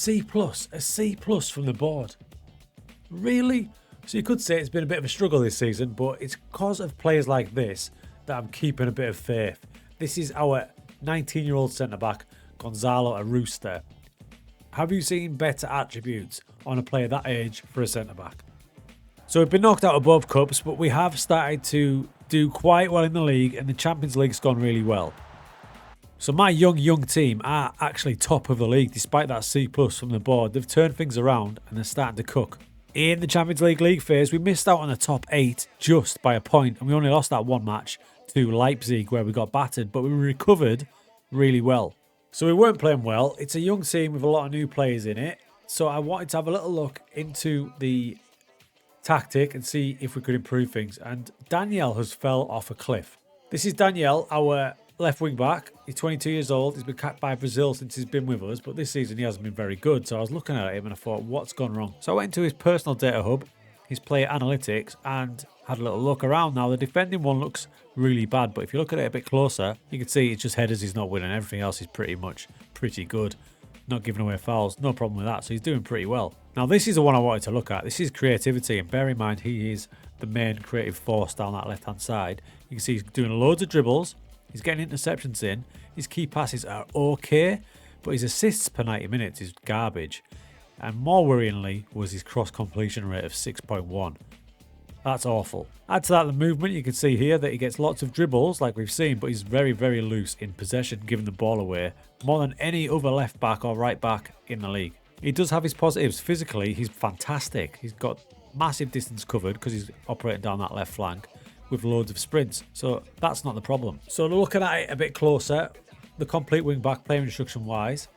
C+, a C+ from the board. Really? So you could say it's been a bit of a struggle this season, but it's because of players like this that I'm keeping a bit of faith. This is our 19-year-old centre-back, Gonzalo Arusta. Have you seen better attributes on a player that age for a centre-back? So we've been knocked out of both cups, but we have started to do quite well in the league, and the Champions League's gone really well. So my young team are actually top of the league, despite that C+ from the board. They've turned things around, and they're starting to cook. In the Champions League phase, we missed out on the top 8 just by a point, and we only lost that one match to Leipzig, where we got battered, but we recovered really well. So we weren't playing well. It's a young team with a lot of new players in it, so I wanted to have a little look into the tactic and see if we could improve things. And Daniel has fell off a cliff. This is Daniel, our left wing back. He's 22 years old. He's been capped by Brazil since he's been with us, but this season he hasn't been very good. So I was looking at him and I thought, what's gone wrong? So I went into his personal data hub, his player analytics, and had a little look around. Now the defending one looks really bad, but if you look at it a bit closer, you can see it's just headers he's not winning. Everything else is pretty good. Not giving away fouls, no problem with that. So he's doing pretty well. Now this is the one I wanted to look at. This is creativity, and bear in mind he is the main creative force down that left hand side. You can see he's doing loads of dribbles. He's getting interceptions in. His key passes are okay, but his assists per 90 minutes is garbage. And more worryingly was his cross completion rate of 6.1. That's awful. Add to that the movement. You can see here that he gets lots of dribbles like we've seen, but he's very, very loose in possession, giving the ball away more than any other left back or right back in the league. He does have his positives. Physically, he's fantastic. He's got massive distance covered because he's operating down that left flank with loads of sprints. So that's not the problem. So looking at it a bit closer, the complete wing back player instruction wise,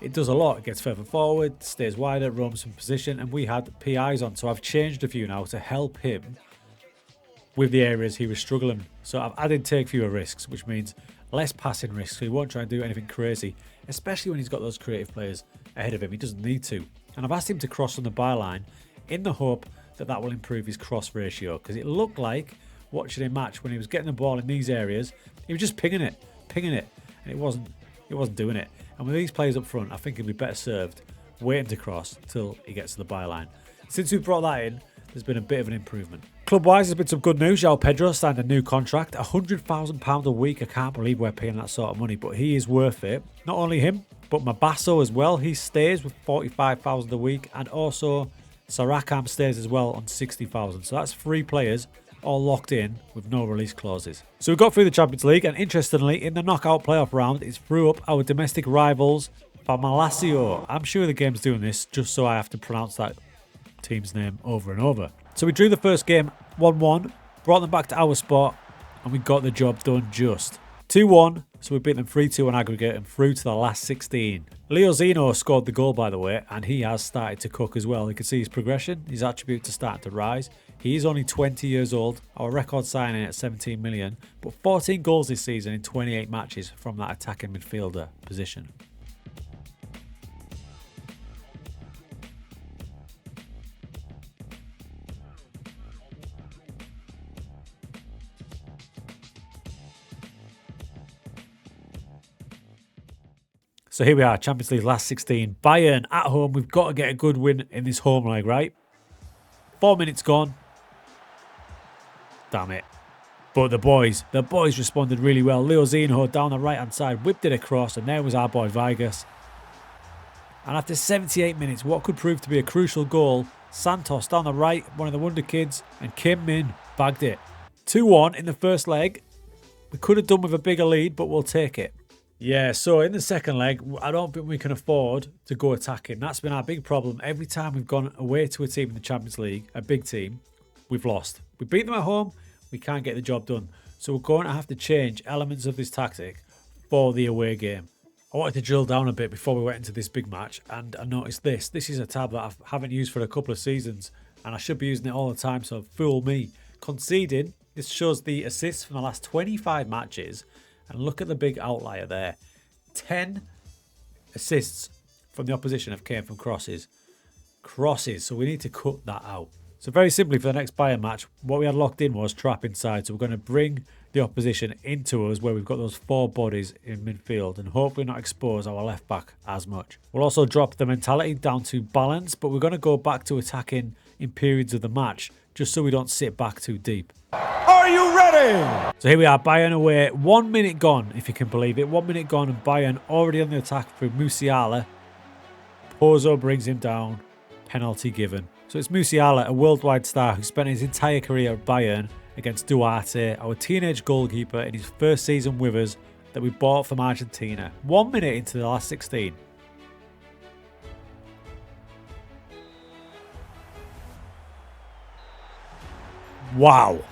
it does a lot. It gets further forward, stays wider, roams from position, and we had PIs on. So I've changed a few now to help him with the areas he was struggling. So I've added take fewer risks, which means less passing risks. So he won't try and do anything crazy, especially when he's got those creative players ahead of him. He doesn't need to. And I've asked him to cross on the byline in the hope that that will improve his cross ratio, because it looked like watching him match when he was getting the ball in these areas, he was just pinging it, and it wasn't doing it. And with these players up front, I think he'll be better served waiting to cross till he gets to the byline. Since we brought that in, there's been a bit of an improvement. Club-wise, there's been some good news. João Pedro signed a new contract, £100,000 a week. I can't believe we're paying that sort of money, but he is worth it. Not only him, but Mabasso as well. He stays with £45,000 a week, and also Sarakam stays as well on £60,000. So that's 3 players all locked in with no release clauses. So we got through the Champions League, and interestingly, in the knockout playoff round, it's threw up our domestic rivals, Palmalasio. I'm sure the game's doing this just so I have to pronounce that team's name over and over. So we drew the first game 1-1, brought them back to our spot, and we got the job done just. 2-1, so we beat them 3-2 on aggregate and through to the last 16. Leo Zeno scored the goal, by the way, and he has started to cook as well. You can see his progression, his attributes are starting to rise. He is only 20 years old, our record signing at 17 million, but 14 goals this season in 28 matches from that attacking midfielder position. So here we are, Champions League last 16. Bayern at home. We've got to get a good win in this home leg, right? 4 minutes gone. Damn it. But the boys responded really well. Leo Zeno down the right-hand side whipped it across, and there was our boy Vargas. And after 78 minutes, what could prove to be a crucial goal, Santos down the right, one of the wonder kids, and Kim Min bagged it. 2-1 in the first leg. We could have done with a bigger lead, but we'll take it. Yeah, so in the second leg, I don't think we can afford to go attacking. That's been our big problem. Every time we've gone away to a team in the Champions League, a big team, we've lost. We beat them at home, we can't get the job done. So we're going to have to change elements of this tactic for the away game. I wanted to drill down a bit before we went into this big match, and I noticed this. This is a tab that I haven't used for a couple of seasons, and I should be using it all the time, so fool me. Conceding, this shows the assists from the last 25 matches. And look at the big outlier there. 10 assists from the opposition have came from crosses. So we need to cut that out. So very simply for the next Bayern match, what we had locked in was trap inside. So we're going to bring the opposition into us where we've got those 4 bodies in midfield and hopefully not expose our left back as much. We'll also drop the mentality down to balance, but we're going to go back to attacking in periods of the match just so we don't sit back too deep. Are you ready? So here we are, Bayern away. 1 minute gone, if you can believe it. 1 minute gone and Bayern already on the attack through Musiala. Pozo brings him down. Penalty given. So it's Musiala, a worldwide star who spent his entire career at Bayern against Duarte, our teenage goalkeeper in his first season with us that we bought from Argentina. 1 minute into the last 16. Wow.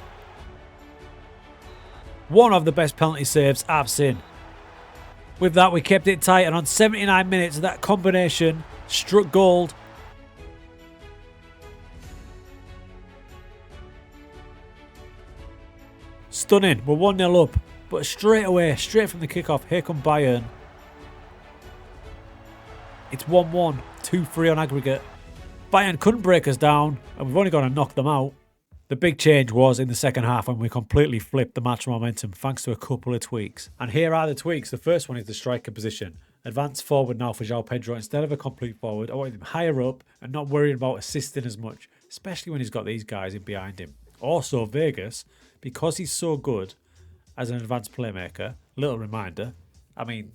One of the best penalty saves I've seen. With that, we kept it tight, and on 79 minutes, that combination struck gold. Stunning. We're 1-0 up, but straight away, straight from the kickoff, here come Bayern. It's 1-1, 2-3 on aggregate. Bayern couldn't break us down, and we've only got to knock them out. The big change was in the second half when we completely flipped the match momentum thanks to a couple of tweaks. And here are the tweaks. The first one is the striker position. Advance forward now for João Pedro instead of a complete forward. I want him higher up and not worrying about assisting as much, especially when he's got these guys in behind him. Also, Vegas, because he's so good as an advanced playmaker, little reminder, I mean,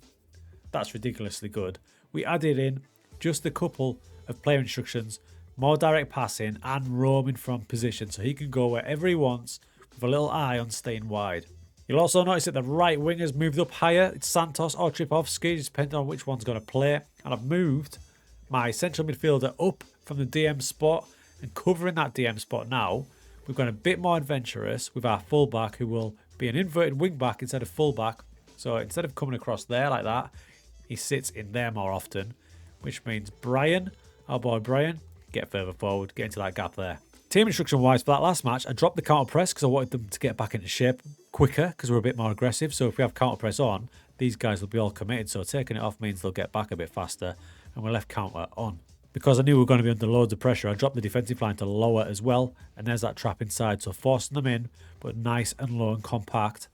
that's ridiculously good. We added in just a couple of player instructions, more direct passing and roaming from position so he can go wherever he wants with a little eye on staying wide. You'll also notice that the right wing has moved up higher. It's Santos or Tripovski, depending on which one's going to play. And I've moved my central midfielder up from the DM spot, and covering that DM spot now, we've gone a bit more adventurous with our fullback, who will be an inverted wing back instead of fullback. So instead of coming across there like that, he sits in there more often, which means Brian, our boy Brian, get further forward, get into that gap there. Team instruction wise for that last match, I dropped the counter press because I wanted them to get back into shape quicker because we're a bit more aggressive. So if we have counter press on, these guys will be all committed. So taking it off means they'll get back a bit faster, and we left counter on. Because I knew we were going to be under loads of pressure, I dropped the defensive line to lower as well. And there's that trap inside. So forcing them in, but nice and low and compact.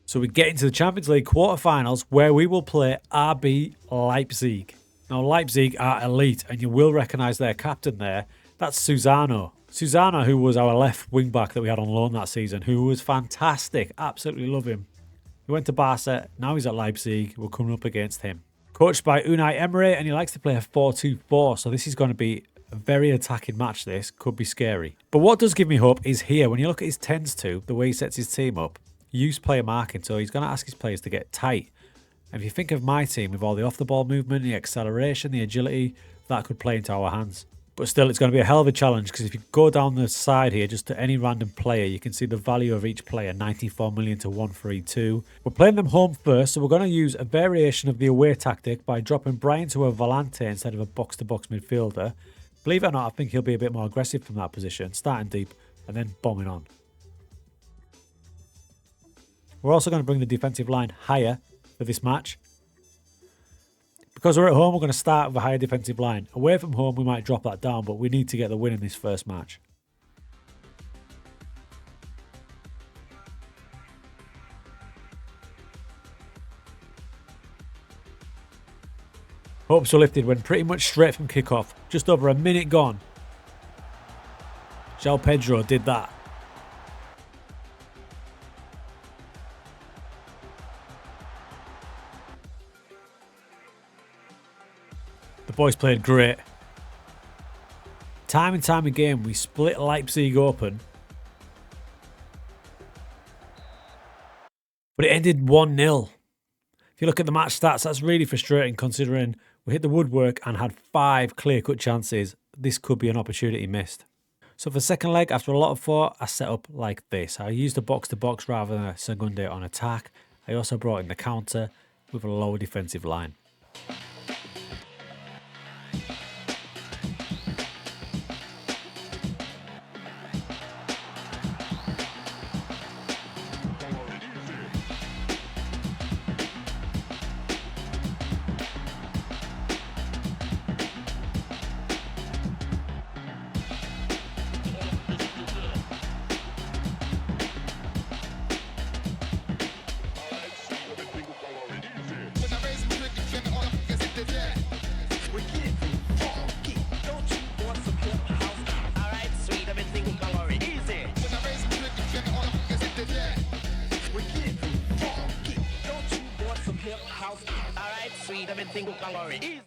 So we get into the Champions League quarterfinals where we will play RB Leipzig. Now Leipzig are elite and you will recognise their captain there. That's Susano. Susano, who was our left wing back that we had on loan that season, who was fantastic. Absolutely love him. He went to Barca, now he's at Leipzig. We're coming up against him. Coached by Unai Emery, and he likes to play a 4-2-4, so this is going to be a very attacking match. This could be scary. But what does give me hope is here, when you look at his tends to, the way he sets his team up, use player marking, so he's going to ask his players to get tight. And if you think of my team with all the off-the-ball movement, the acceleration, the agility, that could play into our hands. But still, it's going to be a hell of a challenge, because if you go down the side here just to any random player, you can see the value of each player, 94 million to 132. We're playing them home first, so we're going to use a variation of the away tactic by dropping Brian to a volante instead of a box-to-box midfielder. Believe it or not, I think he'll be a bit more aggressive from that position, starting deep and then bombing on. We're also going to bring the defensive line higher for this match. Because we're at home, we're going to start with a higher defensive line. Away from home, we might drop that down, but we need to get the win in this first match. Hopes were lifted when pretty much straight from kickoff. Just over a minute gone. João Pedro did that. The boys played great. Time and time again, we split Leipzig open. But it ended 1-0. If you look at the match stats, that's really frustrating considering we hit the woodwork and had 5 clear-cut chances. This could be an opportunity missed. So for the second leg, after a lot of thought, I set up like this. I used a box-to-box rather than a Segunde on attack. I also brought in the counter with a lower defensive line.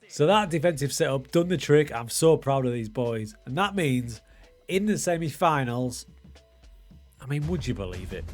So that defensive setup done the trick. I'm so proud of these boys. And that means in the semi-finals, I mean, would you believe it?